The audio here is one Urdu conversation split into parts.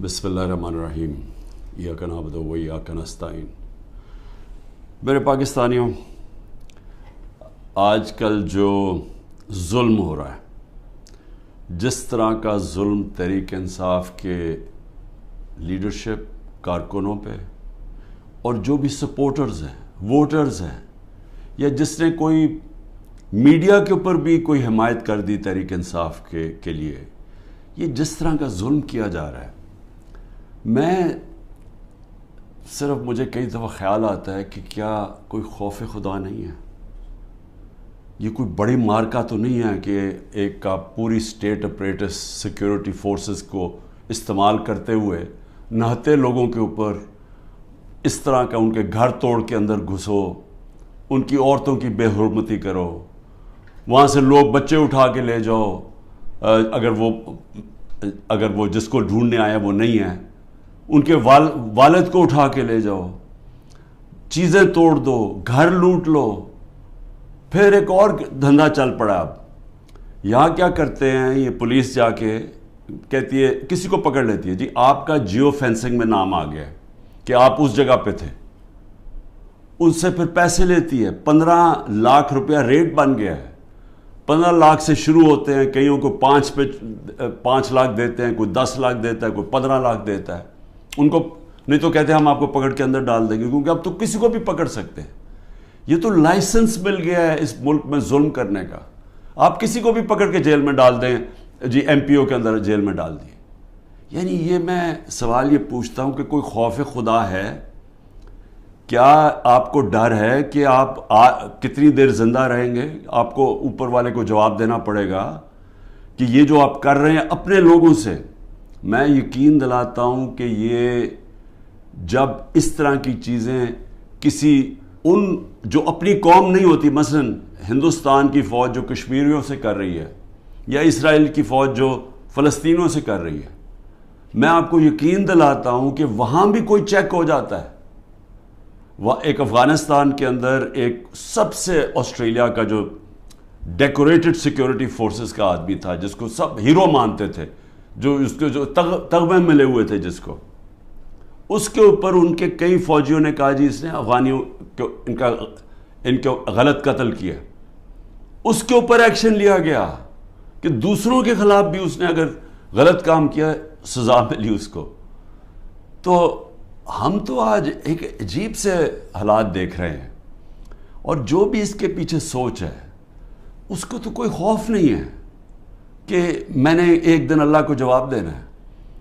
بسم اللہ الرحمن الرحیم ایاک نعبد و ایاک نستعین۔ میرے پاکستانیوں، آج کل جو ظلم ہو رہا ہے، جس طرح کا ظلم تحریک انصاف کے لیڈرشپ کارکنوں پہ اور جو بھی سپورٹرز ہیں، ووٹرز ہیں، یا جس نے کوئی میڈیا کے اوپر بھی کوئی حمایت کر دی تحریک انصاف کے لیے، یہ جس طرح کا ظلم کیا جا رہا ہے، مجھے کئی دفعہ خیال آتا ہے کہ کیا کوئی خوف خدا نہیں ہے؟ یہ کوئی بڑی مارکا تو نہیں ہے کہ ایک کا پوری اسٹیٹ اپریٹس سیکیورٹی فورسز کو استعمال کرتے ہوئے نہتے لوگوں کے اوپر اس طرح کا ان کے گھر توڑ کے اندر گھسو، ان کی عورتوں کی بے حرمتی کرو، وہاں سے لوگ بچے اٹھا کے لے جاؤ، اگر وہ جس کو ڈھونڈنے آیا وہ نہیں ہے، ان کے والد کو اٹھا کے لے جاؤ، چیزیں توڑ دو، گھر لوٹ لو۔ پھر ایک اور دھندا چل پڑا۔ اب یہاں کیا کرتے ہیں، یہ پولیس جا کے کہتی ہے، کسی کو پکڑ لیتی ہے، جی آپ کا جیو فینسنگ میں نام آ گیا ہے کہ آپ اس جگہ پہ تھے، ان سے پھر پیسے لیتی ہے۔ 15 لاکھ روپیہ ریٹ بن گیا ہے۔ 15 لاکھ سے شروع ہوتے ہیں، کئیوں کو 5 لاکھ دیتے ہیں، کوئی 10 لاکھ دیتا ہے، کوئی 15 لاکھ دیتا ہے۔ ان کو نہیں تو کہتے ہیں ہم آپ کو پکڑ کے اندر ڈال دیں گے، کیونکہ اب تو کسی کو بھی پکڑ سکتے ہیں۔ یہ تو لائسنس مل گیا ہے اس ملک میں ظلم کرنے کا، آپ کسی کو بھی پکڑ کے جیل میں ڈال دیں، جی ایم پی او کے اندر جیل میں ڈال دیے۔ یعنی یہ میں سوال یہ پوچھتا ہوں کہ کوئی خوف خدا ہے؟ کیا آپ کو ڈر ہے کہ آپ کتنی دیر زندہ رہیں گے؟ آپ کو اوپر والے کو جواب دینا پڑے گا کہ یہ جو آپ کر رہے ہیں اپنے لوگوں سے۔ میں یقین دلاتا ہوں کہ یہ جب اس طرح کی چیزیں ان جو اپنی قوم نہیں ہوتی، مثلا ہندوستان کی فوج جو کشمیریوں سے کر رہی ہے، یا اسرائیل کی فوج جو فلسطینیوں سے کر رہی ہے، میں آپ کو یقین دلاتا ہوں کہ وہاں بھی کوئی چیک ہو جاتا ہے۔ ایک افغانستان کے اندر ایک سب سے آسٹریلیا کا جو ڈیکوریٹڈ سیکیورٹی فورسز کا آدمی تھا، جس کو سب ہیرو مانتے تھے، جو تغمے ملے ہوئے تھے جس کو، اس کے اوپر ان کے کئی فوجیوں نے کہا جی اس نے افغانیوں ان کو غلط قتل کیا، اس کے اوپر ایکشن لیا گیا کہ دوسروں کے خلاف بھی اس نے اگر غلط کام کیا سزا ملی اس کو۔ تو ہم تو آج ایک عجیب سے حالات دیکھ رہے ہیں، اور جو بھی اس کے پیچھے سوچ ہے اس کو تو کوئی خوف نہیں ہے کہ میں نے ایک دن اللہ کو جواب دینا ہے۔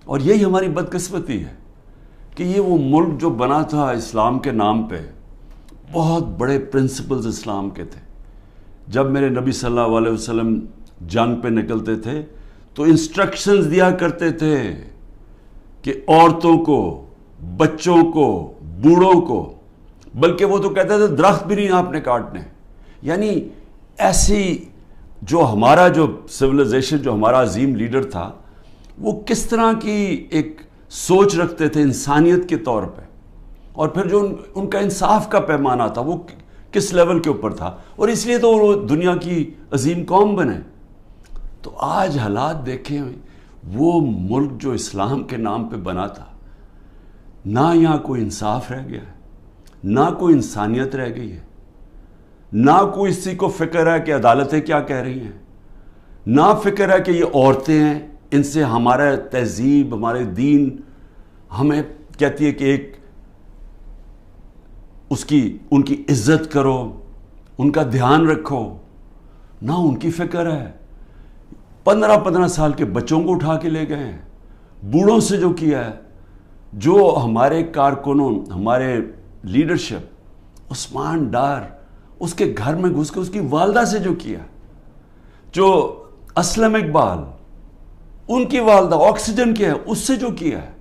اور یہی ہماری بدقسمتی ہے کہ یہ وہ ملک جو بنا تھا اسلام کے نام پہ، بہت بڑے پرنسپلز اسلام کے تھے۔ جب میرے نبی صلی اللہ علیہ وسلم جنگ پہ نکلتے تھے تو انسٹرکشنز دیا کرتے تھے کہ عورتوں کو، بچوں کو، بوڑھوں کو، بلکہ وہ تو کہتے تھے درخت بھی نہیں آپ نے کاٹنے۔ یعنی ایسی جو ہمارا جو سویلائزیشن، جو ہمارا عظیم لیڈر تھا، وہ کس طرح کی ایک سوچ رکھتے تھے انسانیت کے طور پہ، اور پھر جو ان کا انصاف کا پیمانہ تھا وہ کس لیول کے اوپر تھا، اور اس لیے تو وہ دنیا کی عظیم قوم بنے۔ تو آج حالات دیکھیں، وہ ملک جو اسلام کے نام پہ بنا تھا، نہ یہاں کوئی انصاف رہ گیا ہے، نہ کوئی انسانیت رہ گئی ہے، نہ کوئی اسی کو فکر ہے کہ عدالتیں کیا کہہ رہی ہیں، نہ فکر ہے کہ یہ عورتیں ہیں، ان سے ہمارا تہذیب، ہمارے دین ہمیں کہتی ہے کہ ان کی عزت کرو، ان کا دھیان رکھو، نہ ان کی فکر ہے۔ 15 سال کے بچوں کو اٹھا کے لے گئے ہیں، بوڑھوں سے جو کیا ہے، جو ہمارے کارکنوں، ہمارے لیڈرشپ، عثمان ڈار، اس کے گھر میں گھس کے اس کی والدہ سے جو کیا، جو اسلم اقبال، ان کی والدہ آکسیجن کیا ہے، اس سے جو کیا ہے،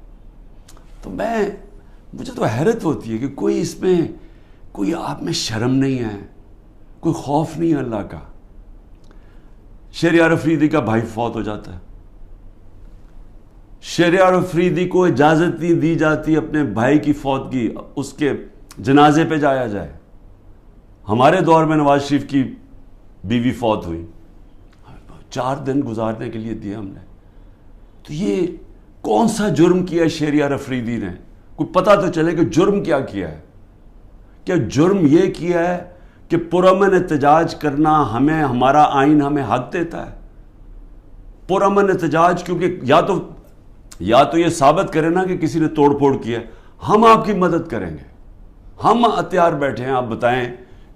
تو مجھے تو حیرت ہوتی ہے کہ کوئی اس میں، کوئی آپ میں شرم نہیں ہے، کوئی خوف نہیں ہے اللہ کا۔ شہریار افریدی کا بھائی فوت ہو جاتا ہے، شہریار افریدی کو اجازت نہیں دی جاتی اپنے بھائی کی فوتگی، اس کے جنازے پہ جایا جائے۔ ہمارے دور میں نواز شریف کی بیوی فوت ہوئی، 4 دن گزارنے کے لیے دیا ہم نے۔ تو یہ کون سا جرم کیا ہے شہریار افریدی نے؟ کوئی پتہ تو چلے کہ جرم کیا کیا ہے. کیا جرم یہ کیا ہے کہ پرامن احتجاج کرنا ہمیں ہمارا آئین ہمیں حق دیتا ہے؟ پرامن احتجاج کیونکہ یا تو یہ ثابت کرے نا کہ کسی نے توڑ پھوڑ کیا ہے، ہم آپ کی مدد کریں گے. ہم ہتھیار بیٹھے ہیں، آپ بتائیں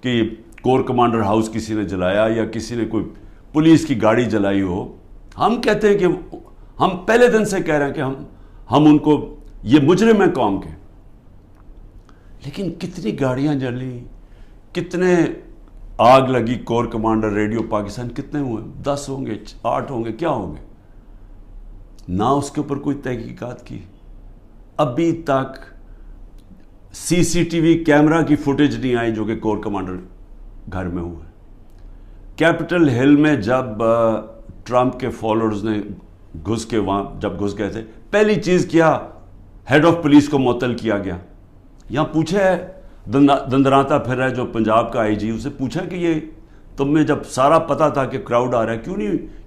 کہ کور کمانڈر ہاؤس کسی نے جلایا یا کسی نے کوئی پولیس کی گاڑی جلائی ہو، ہم کہتے ہیں کہ ہم پہلے دن سے کہہ رہے ہیں کہ ہم ان کو، یہ مجرم ہیں قوم کے. لیکن کتنی گاڑیاں جلی، کتنے آگ لگی کور کمانڈر ریڈیو پاکستان، کتنے ہوئے؟ 10 ہوں گے، 8 ہوں گے، کیا ہوں گے؟ نہ اس کے اوپر کوئی تحقیقات کی. ابھی تک سی سی ٹی وی کیمرہ کی فوٹیج نہیں آئی جو کہ کور کمانڈر گھر میں ہوئے. کیپٹل ہل میں جب ٹرمپ کے فالوورز نے گھس کے وہاں جب گھس گئے تھے، پہلی چیز کیا، ہیڈ آف پولیس کو معطل کیا گیا. یہاں پوچھا ہے دندراتا پھر رہا ہے جو پنجاب کا آئی جی، اسے پوچھا کہ یہ تمہیں جب سارا پتا تھا کہ کراؤڈ آ رہا ہے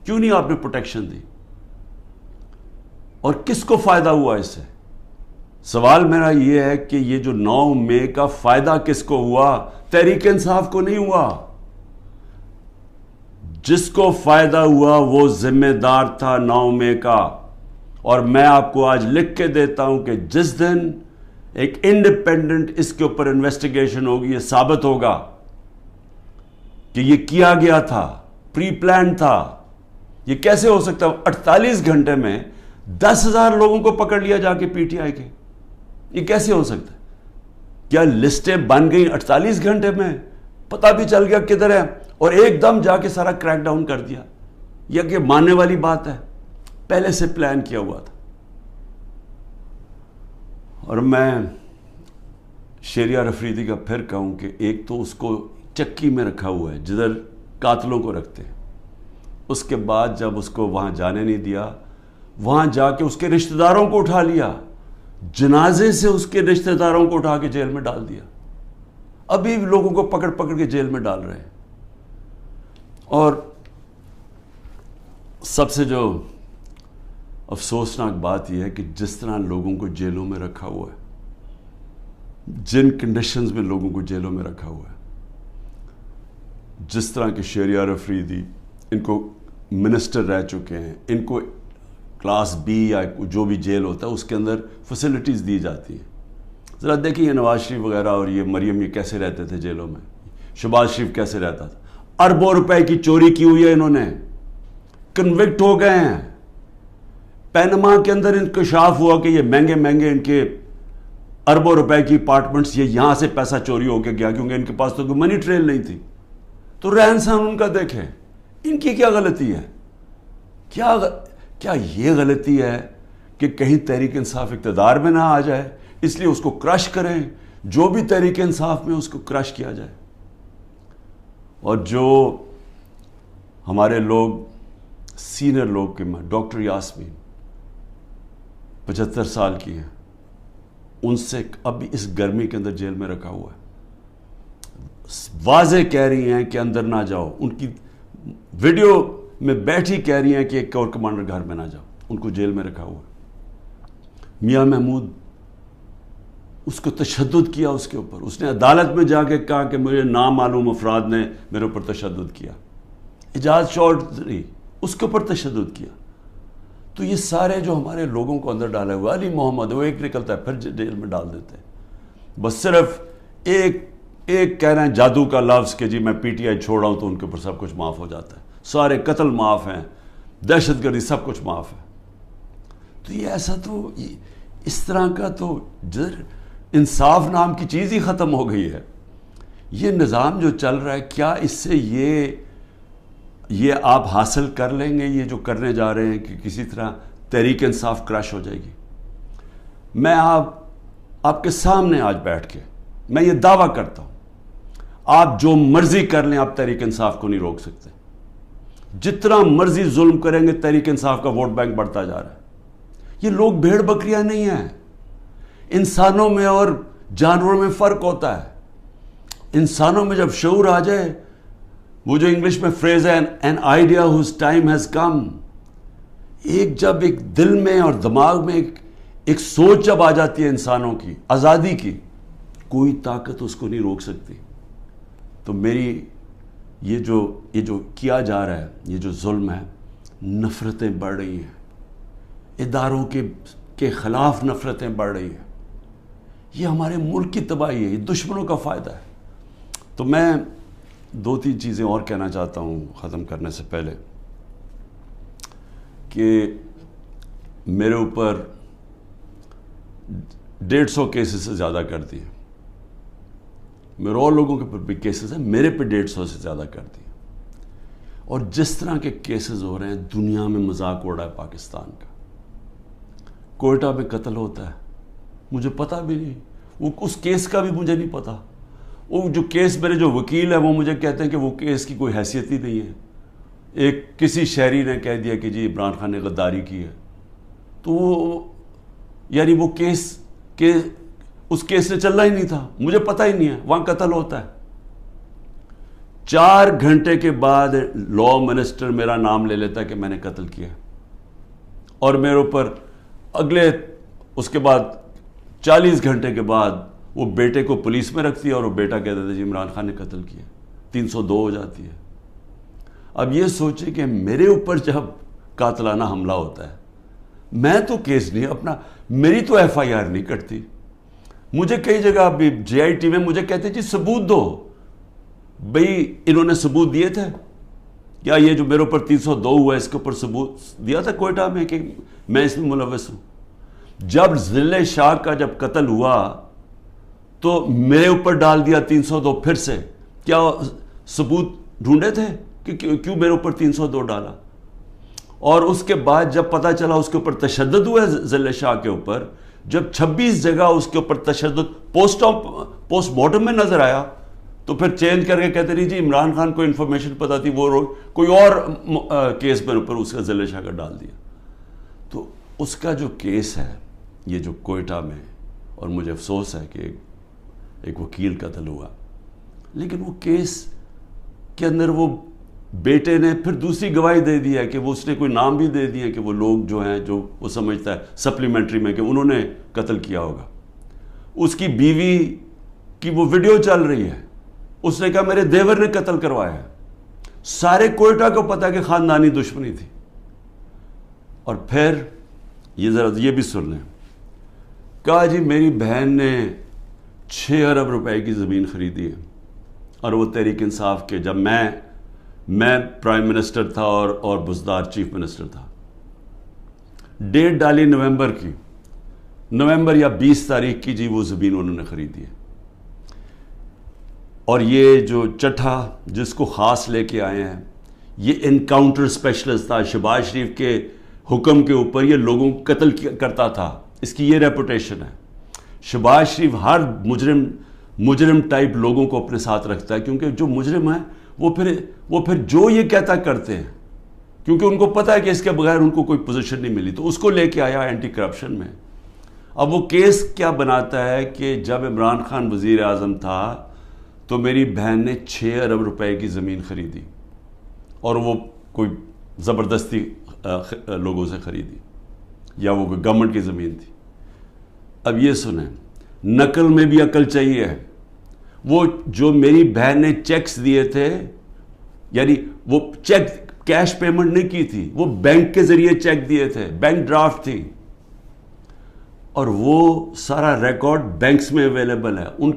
کیوں نہیں آپ نے پروٹیکشن دی، اور کس کو فائدہ ہوا اس سے؟ سوال میرا یہ ہے کہ یہ جو 9 مئی کا فائدہ کس کو ہوا؟ تحریک انصاف کو نہیں ہوا. جس کو فائدہ ہوا وہ ذمہ دار تھا 9 مئی کا. اور میں آپ کو آج لکھ کے دیتا ہوں کہ جس دن ایک انڈیپینڈنٹ اس کے اوپر انویسٹیگیشن ہوگی، یہ ثابت ہوگا کہ یہ کیا گیا تھا، پری پلان تھا. یہ کیسے ہو سکتا ہے 48 گھنٹے میں 10,000 لوگوں کو پکڑ لیا جا کے پی ٹی آئی کے؟ یہ کیسے ہو سکتا ہے؟ کیا لسٹیں بن گئیں 48 گھنٹے میں؟ پتہ بھی چل گیا کدھر ہے اور ایک دم جا کے سارا کریک ڈاؤن کر دیا؟ یہ کہ ماننے والی بات ہے؟ پہلے سے پلان کیا ہوا تھا. اور میں شہریار افریدی کا پھر کہوں کہ ایک تو اس کو چکی میں رکھا ہوا ہے جدھر قاتلوں کو رکھتے ہیں، اس کے بعد جب اس کو وہاں جانے نہیں دیا، وہاں جا کے اس کے رشتہ داروں کو اٹھا لیا، جنازے سے اس کے رشتہ داروں کو اٹھا کے جیل میں ڈال دیا. ابھی لوگوں کو پکڑ پکڑ کے جیل میں ڈال رہے ہیں. اور سب سے جو افسوسناک بات یہ ہے کہ جس طرح لوگوں کو جیلوں میں رکھا ہوا ہے، جن کنڈیشنز میں لوگوں کو جیلوں میں رکھا ہوا ہے، جس طرح کے شہریار افریدی، ان کو منسٹر رہ چکے ہیں، ان کو کلاس بی یا جو بھی جیل ہوتا ہے اس کے اندر فیسلٹیز دی جاتی ہیں. ذرا دیکھیں یہ نواز شریف وغیرہ اور یہ مریم یہ کیسے رہتے تھے جیلوں میں، شہباز شریف کیسے رہتا تھا. اربوں روپے کی چوری کی ہوئی ہے انہوں نے، کنوکٹ ہو گئے ہیں. پینما کے اندر انکشاف ہوا کہ یہ مہنگے مہنگے ان کے اربوں روپے کی اپارٹمنٹس، یہ یہاں سے پیسہ چوری ہو کے گیا کیونکہ ان کے پاس تو کوئی منی ٹریل نہیں تھی. تو رہن سہن ان کا دیکھیں، ان کی کیا غلطی ہے؟ کیا یہ غلطی ہے کہ کہیں تحریک انصاف اقتدار میں نہ آ جائے اس لیے اس کو کرش کریں؟ جو بھی تحریک انصاف میں اس کو کرش کیا جائے. اور جو ہمارے لوگ سینئر لوگ کے ڈاکٹر یاسمین 75 سال کی ہیں، ان سے اب اس گرمی کے اندر جیل میں رکھا ہوا ہے. واضح کہہ رہی ہیں کہ اندر نہ جاؤ، ان کی ویڈیو میں بیٹھی کہہ رہی ہیں کہ ایک کور کمانڈر گھر میں نہ جاؤ، ان کو جیل میں رکھا ہوا ہے. میاں محمود، اس کو تشدد کیا اس کے اوپر، اس نے عدالت میں جا کے کہا کہ مجھے نامعلوم افراد نے میرے اوپر تشدد کیا. اعجاز چودھری، اس کے اوپر تشدد کیا. تو یہ سارے جو ہمارے لوگوں کو اندر ڈالے ہوئے، علی محمد وہ ایک نکلتا ہے پھر جیل میں ڈال دیتے ہیں. بس صرف ایک کہہ رہے ہیں جادو کا لفظ کہ جی میں پی ٹی آئی چھوڑ رہا ہوں تو ان کے اوپر سب کچھ معاف ہو جاتا ہے، سارے قتل معاف ہیں، دہشت گردی سب کچھ معاف ہے. تو یہ ایسا تو اس طرح کا تو انصاف نام کی چیز ہی ختم ہو گئی ہے. یہ نظام جو چل رہا ہے، کیا اس سے یہ آپ حاصل کر لیں گے یہ جو کرنے جا رہے ہیں کہ کسی طرح تحریک انصاف کرش ہو جائے گی؟ میں آپ کے سامنے آج بیٹھ کے میں یہ دعویٰ کرتا ہوں، آپ جو مرضی کر لیں آپ تحریک انصاف کو نہیں روک سکتے. جتنا مرضی ظلم کریں گے تحریک انصاف کا ووٹ بینک بڑھتا جا رہا ہے. یہ لوگ بھیڑ بکریاں نہیں ہیں. انسانوں میں اور جانوروں میں فرق ہوتا ہے. انسانوں میں جب شعور آ جائے، وہ جو انگلش میں فریز ہے an idea whose time has come، ایک جب ایک دل میں اور دماغ میں ایک سوچ جب آ جاتی ہے انسانوں کی آزادی کی، کوئی طاقت اس کو نہیں روک سکتی. تو میری یہ جو کیا جا رہا ہے، یہ جو ظلم ہے، نفرتیں بڑھ رہی ہیں، اداروں کے خلاف نفرتیں بڑھ رہی ہیں، یہ ہمارے ملک کی تباہی ہے، یہ دشمنوں کا فائدہ ہے. تو میں 2-3 چیزیں اور کہنا چاہتا ہوں ختم کرنے سے پہلے، کہ میرے اوپر 150 کیسز سے زیادہ کر دیے، میرے اور لوگوں کے اوپر بھی کیسز ہیں، میرے پہ 150 سے زیادہ کر دیے. اور جس طرح کے کیسز ہو رہے ہیں، دنیا میں مذاق اڑا ہے پاکستان کا. کوئٹہ میں قتل ہوتا ہے، مجھے پتہ بھی نہیں، وہ اس کیس کا بھی مجھے نہیں پتہ. وہ جو کیس میرے جو وکیل ہیں وہ مجھے کہتے ہیں کہ وہ کیس کی کوئی حیثیت ہی نہیں ہے. ایک کسی شہری نے کہہ دیا کہ جی عمران خان نے غداری کی ہے، تو وہ یعنی وہ اس کیس سے چلنا ہی نہیں تھا، مجھے پتہ ہی نہیں ہے، وہاں قتل ہوتا ہے. 4 گھنٹے کے بعد لا منسٹر میرا نام لے لیتا ہے کہ میں نے قتل کیا، اور میرے اوپر اس کے بعد 40 گھنٹے کے بعد وہ بیٹے کو پولیس میں رکھتی ہے، اور وہ بیٹا کہتا تھا جی عمران خان نے قتل کیا. 302 ہو جاتی ہے. اب یہ سوچے کہ میرے اوپر جب قاتلانہ حملہ ہوتا ہے، میں تو کیس نہیں میری تو ایف آئی آر نہیں کٹتی. مجھے کئی جگہ ابھی جے آئی ٹی میں مجھے کہتے جی ثبوت دو. بھئی انہوں نے ثبوت دیے تھے کیا؟ یہ جو میرے اوپر 302 ہوا ہے اس کے اوپر ثبوت دیا تھا کوئٹہ میں کہ میں اس میں ملوث ہوں؟ جب ضلع شاہ کا جب قتل ہوا تو میرے اوپر ڈال دیا 302 پھر سے. کیا ثبوت ڈھونڈے تھے کہ کیوں میرے اوپر 302 ڈالا؟ اور اس کے بعد جب پتہ چلا اس کے اوپر تشدد ہوا ہے ضلع شاہ کے اوپر، جب 26 جگہ اس کے اوپر تشدد پوسٹ مارٹم میں نظر آیا، تو پھر چینج کر کے کہتے نہیں جی عمران خان کو انفارمیشن پتا تھی، وہ کوئی اور کیس میرے اوپر اس کا ضلع شاہ کا ڈال دیا. تو اس کا جو کیس ہے یہ جو کوئٹہ میں، اور مجھے افسوس ہے کہ ایک وکیل قتل ہوا، لیکن وہ کیس کے اندر وہ بیٹے نے پھر دوسری گواہی دے دی ہے کہ وہ اس نے کوئی نام بھی دے دیا کہ وہ لوگ جو ہیں جو وہ سمجھتا ہے سپلیمنٹری میں کہ انہوں نے قتل کیا ہوگا. اس کی بیوی کی وہ ویڈیو چل رہی ہے، اس نے کہا میرے دیور نے قتل کروایا ہے. سارے کوئٹہ کو پتا کہ خاندانی دشمنی تھی. اور پھر یہ ذرا یہ بھی سن لیں، کہا جی میری بہن نے 6 ارب روپے کی زمین خریدی ہے، اور وہ تحریک انصاف کے جب میں پرائم منسٹر تھا اور بزدار چیف منسٹر تھا. ڈیٹ ڈالی نومبر کی، نومبر یا 20 تاریخ کی جی وہ زمین انہوں نے خریدی ہے. اور یہ جو چٹھا جس کو خاص لے کے آئے ہیں، یہ انکاؤنٹر اسپیشلسٹ تھا، شہباز شریف کے حکم کے اوپر یہ لوگوں کو قتل کرتا تھا، اس کی یہ ریپوٹیشن ہے. شہباز شریف ہر مجرم ٹائپ لوگوں کو اپنے ساتھ رکھتا ہے، کیونکہ جو مجرم ہیں وہ پھر جو یہ کہتا کرتے ہیں، کیونکہ ان کو پتہ ہے کہ اس کے بغیر ان کو کوئی پوزیشن نہیں ملی. تو اس کو لے کے آیا اینٹی کرپشن میں. اب وہ کیس کیا بناتا ہے کہ جب عمران خان وزیر اعظم تھا تو میری بہن نے 6 ارب روپے کی زمین خریدی، اور وہ کوئی زبردستی لوگوں سے خریدی، یا وہ کوئی گورنمنٹ کی زمین تھی. اب یہ سنیں، نقل میں بھی عقل چاہیے. وہ جو میری بہن نے چیکس دیے تھے، یعنی وہ چیک کیش پیمنٹ نہیں کی تھی، وہ بینک کے ذریعے چیک دیے تھے، بینک ڈرافٹ تھی، اور وہ سارا ریکارڈ بینکس میں اویلیبل ہے. ان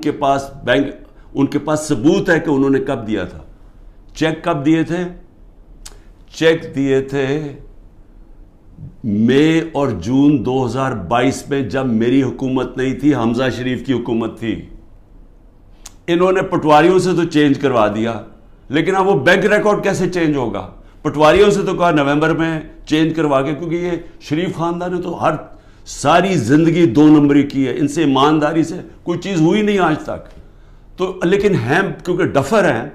کے پاس ثبوت ہے کہ انہوں نے کب دیا تھا. چیک کب دیے تھے؟ چیک دیے تھے مئی اور جون 2022 میں، جب میری حکومت نہیں تھی، حمزہ شریف کی حکومت تھی. انہوں نے پٹواریوں سے تو چینج کروا دیا، لیکن اب وہ بینک ریکارڈ کیسے چینج ہوگا؟ پٹواریوں سے تو کہا نومبر میں چینج کروا کے، کیونکہ یہ شریف خاندان نے تو ساری زندگی 2 نمبری کی ہے، ان سے ایمانداری سے کوئی چیز ہوئی نہیں آج تک. تو لیکن ہیں کیونکہ ڈفر ہیں،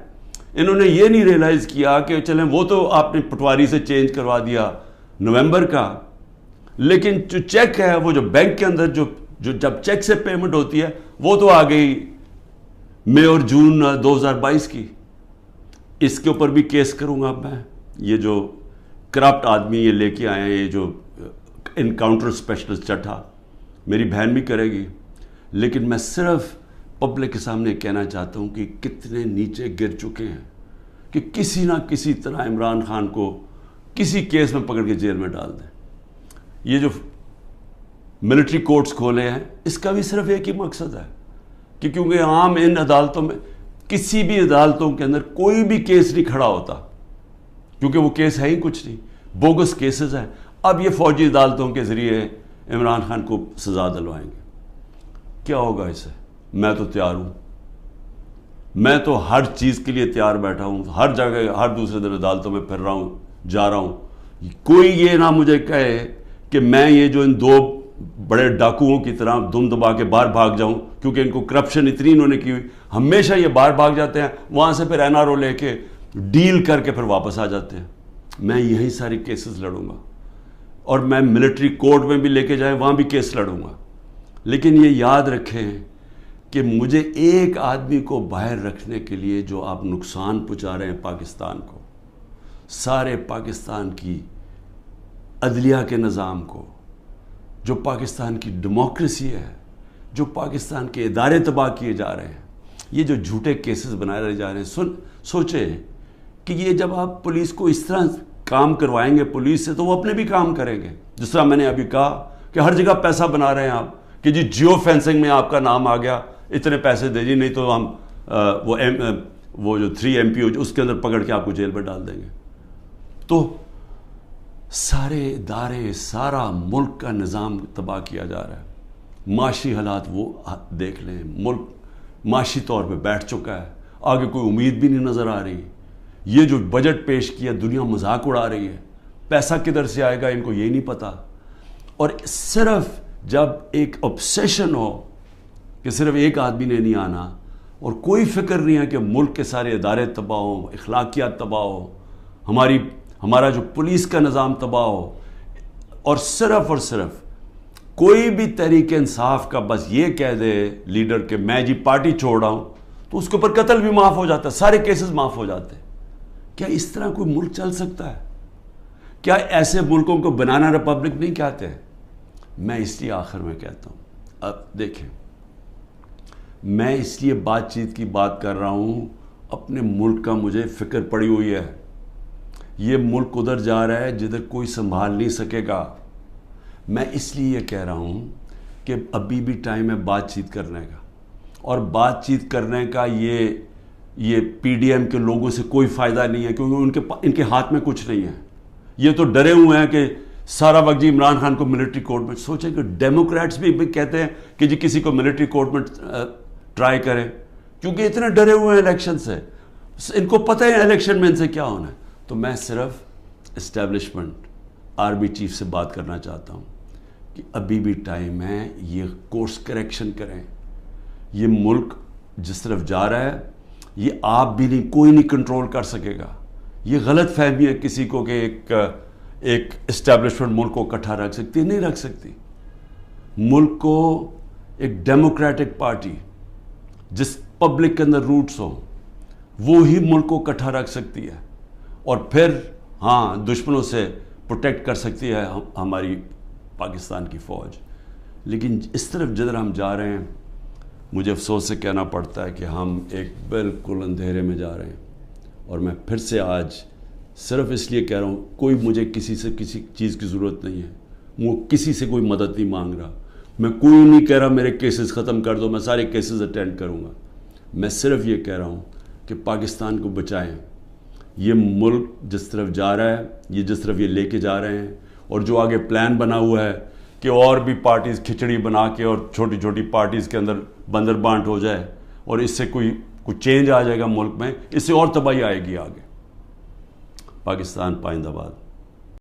انہوں نے یہ نہیں ریئلائز کیا کہ چلیں وہ تو آپ نے پٹواری سے چینج کروا دیا نومبر کا، لیکن جو چیک ہے وہ جو بینک کے اندر جو جب چیک سے پیمنٹ ہوتی ہے وہ تو آ گئی مئی اور جون 2022 کی. اس کے اوپر بھی کیس کروں گا میں. یہ جو کرپٹ آدمی یہ لے کے آئے ہیں، یہ جو انکاؤنٹر اسپیشلسٹ چٹھا، میری بہن بھی کرے گی، لیکن میں صرف پبلک کے سامنے کہنا چاہتا ہوں کہ کتنے نیچے گر چکے ہیں کہ کسی نہ کسی طرح عمران خان کو کسی کیس میں پکڑ کے جیل میں ڈال دیں۔ یہ جو ملٹری کورٹس کھولے ہیں، اس کا بھی صرف ایک ہی مقصد ہے کہ کیونکہ عام ان عدالتوں میں، کسی بھی عدالتوں کے اندر کوئی بھی کیس نہیں کھڑا ہوتا، کیونکہ وہ کیس ہے ہی کچھ نہیں، بوگس کیسز ہیں۔ اب یہ فوجی عدالتوں کے ذریعے عمران خان کو سزا دلوائیں گے۔ کیا ہوگا اس سے؟ میں تو تیار ہوں، میں تو ہر چیز کے لیے تیار بیٹھا ہوں، ہر جگہ ہر دوسرے دن عدالتوں میں پھر رہا ہوں، جا رہا ہوں۔ کوئی یہ نہ مجھے کہے کہ میں یہ جو ان دو بڑے ڈاکوؤں کی طرح دم دبا کے باہر بھاگ جاؤں، کیونکہ ان کو کرپشن اتنی انہوں نے کی ہوئی، ہمیشہ یہ باہر بھاگ جاتے ہیں، وہاں سے پھر NRO لے کے ڈیل کر کے پھر واپس آ جاتے ہیں۔ میں یہی ساری کیسز لڑوں گا، اور میں ملٹری کورٹ میں بھی لے کے جائیں وہاں بھی کیس لڑوں گا۔ لیکن یہ یاد رکھیں کہ مجھے ایک آدمی کو باہر رکھنے کے لیے جو آپ نقصان پہنچا رہے ہیں پاکستان کو، سارے پاکستان کی عدلیہ کے نظام کو، جو پاکستان کی ڈیموکریسی ہے، جو پاکستان کے ادارے تباہ کیے جا رہے ہیں، یہ جو جھوٹے کیسز بنائے جا رہے ہیں۔ سوچیں کہ یہ جب آپ پولیس کو اس طرح کام کروائیں گے پولیس سے، تو وہ اپنے بھی کام کریں گے۔ جس طرح میں نے ابھی کہا کہ ہر جگہ پیسہ بنا رہے ہیں آپ، کہ جی جیو فینسنگ میں آپ کا نام آ گیا، اتنے پیسے دے جی، نہیں تو ہم وہ جو 3 MP اس کے اندر پکڑ کے آپ کو جیل میں ڈال دیں گے۔ تو سارے ادارے، سارا ملک کا نظام تباہ کیا جا رہا ہے۔ معاشی حالات وہ دیکھ لیں، ملک معاشی طور پہ بیٹھ چکا ہے، آگے کوئی امید بھی نہیں نظر آ رہی۔ یہ جو بجٹ پیش کیا، دنیا مذاق اڑا رہی ہے، پیسہ کدھر سے آئے گا ان کو یہ نہیں پتا۔ اور صرف جب ایک obsession ہو کہ صرف ایک آدمی نے نہیں آنا، اور کوئی فکر نہیں ہے کہ ملک کے سارے ادارے تباہ ہوں، اخلاقیات تباہ ہو، ہمارا جو پولیس کا نظام تباہ ہو، اور صرف کوئی بھی تحریک انصاف کا بس یہ کہہ دے لیڈر کہ میں جی پارٹی چھوڑ رہا ہوں، تو اس کے اوپر قتل بھی معاف ہو جاتا ہے، سارے کیسز معاف ہو جاتے ہیں۔ کیا اس طرح کوئی ملک چل سکتا ہے؟ کیا ایسے ملکوں کو بنانا ریپبلک نہیں کہتے ہیں؟ میں اس لیے آخر میں کہتا ہوں، اب دیکھیں، میں اس لیے بات چیت کی بات کر رہا ہوں، اپنے ملک کا مجھے فکر پڑی ہوئی ہے۔ یہ ملک ادھر جا رہا ہے جدھر کوئی سنبھال نہیں سکے گا۔ میں اس لیے یہ کہہ رہا ہوں کہ ابھی بھی ٹائم ہے بات چیت کرنے کا، اور بات چیت کرنے کا یہ PDM کے لوگوں سے کوئی فائدہ نہیں ہے، کیونکہ ان کے ہاتھ میں کچھ نہیں ہے۔ یہ تو ڈرے ہوئے ہیں کہ سارا وقت جی عمران خان کو ملٹری کورٹ میں، سوچیں کہ ڈیموکریٹس بھی کہتے ہیں کہ جی کسی کو ملٹری کورٹ میں ٹرائی کریں، کیونکہ اتنے ڈرے ہوئے ہیں الیکشن سے، ان کو پتہ ہے الیکشن میں ان سے کیا ہونا ہے۔ تو میں صرف اسٹیبلشمنٹ، آرمی چیف سے بات کرنا چاہتا ہوں کہ ابھی بھی ٹائم ہے، یہ کورس کریکشن کریں۔ یہ ملک جس طرف جا رہا ہے، یہ آپ بھی نہیں، کوئی نہیں کنٹرول کر سکے گا۔ یہ غلط فہمی ہے کسی کو کہ ایک اسٹیبلشمنٹ ملک کو اکٹھا رکھ سکتی، نہیں رکھ سکتی۔ ملک کو ایک ڈیموکریٹک پارٹی جس پبلک کے اندر روٹس ہوں، وہ ہی ملک کو اکٹھا رکھ سکتی ہے، اور پھر ہاں دشمنوں سے پروٹیکٹ کر سکتی ہے ہماری پاکستان کی فوج۔ لیکن اس طرف جدھر ہم جا رہے ہیں، مجھے افسوس سے کہنا پڑتا ہے کہ ہم ایک بالکل اندھیرے میں جا رہے ہیں۔ اور میں پھر سے آج صرف اس لیے کہہ رہا ہوں، کوئی مجھے کسی سے کسی چیز کی ضرورت نہیں ہے، وہ کسی سے کوئی مدد نہیں مانگ رہا، میں کوئی نہیں کہہ رہا میرے کیسز ختم کر دو، میں سارے کیسز اٹینڈ کروں گا۔ میں صرف یہ کہہ رہا ہوں کہ پاکستان کو بچائیں۔ یہ ملک جس طرف جا رہا ہے، یہ جس طرف یہ لے کے جا رہے ہیں، اور جو آگے پلان بنا ہوا ہے کہ اور بھی پارٹیز کھچڑی بنا کے اور چھوٹی چھوٹی پارٹیز کے اندر بندر بانٹ ہو جائے، اور اس سے کوئی چینج آ جائے گا ملک میں، اس سے اور تباہی آئے گی آگے۔ پاکستان پائندہ باد۔